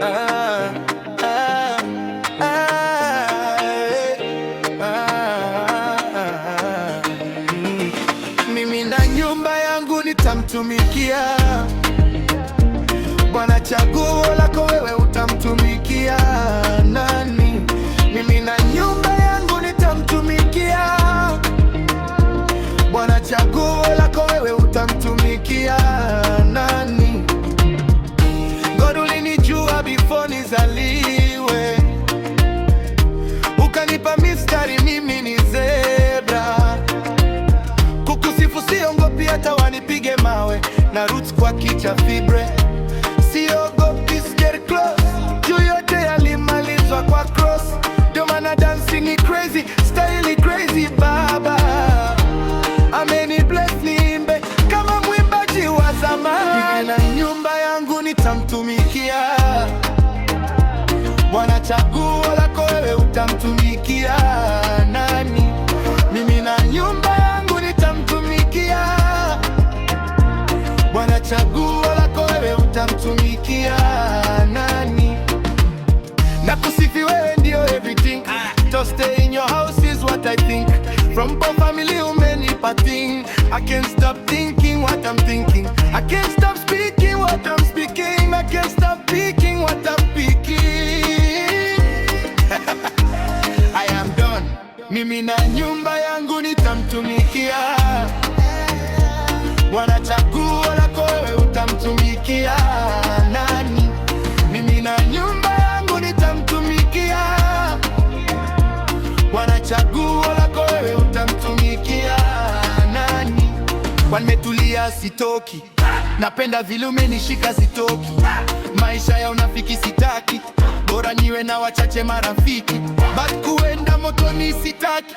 Ah, ah, ah, Mimi na nyumba yangu nitamtumikia Bwana, chaguo lako wewe, utamtumikia nani? Mimi na nyumba yangu nitamtumikia Bwana, chaguo lako wewe, utamtumikia nani? God, ulinijua before nizaliwe, ukanipa mistari, mimi ni zebra. Kukusifu siongopi hata wanipige mawe, na roots kwa kicha fibre. Siogopi, get close, juu yote yalimalizwa kwa cross. Ndio maana dancing ni crazy, style ni crazy. Baba ameni bless, niimbe kama mwimbaji wa zamani. Na nyumba yangu nitamtumikia Bwana, chaguo lako wewe, utamtumikia nani? Mimi na nyumba yangu nitamtumikia Bwana, chaguo lako wewe, utamtumikia nani? Na kusifi wewe ndio everything. To stay in your house is what I think. From poor family umenipa thing. I can't stop thinking what I'm thinking. I can't stop speaking what I'm speaking. I can't stop speaking what I'm speaking. I am done. Mimi na nyumba yangu nitamtumikia Bwana, chaguo lako wewe, utamtumikia nani? Mimi na nyumba yangu nitamtumikia Bwana, chaguo lako wewe, utamtumikia nani? Kwa nimetulia sitoki, napenda vile umenishika sitoki. Maisha ya unafiki sitaki, bora niwe na wachache marafiki, but kuenda motoni sitaki.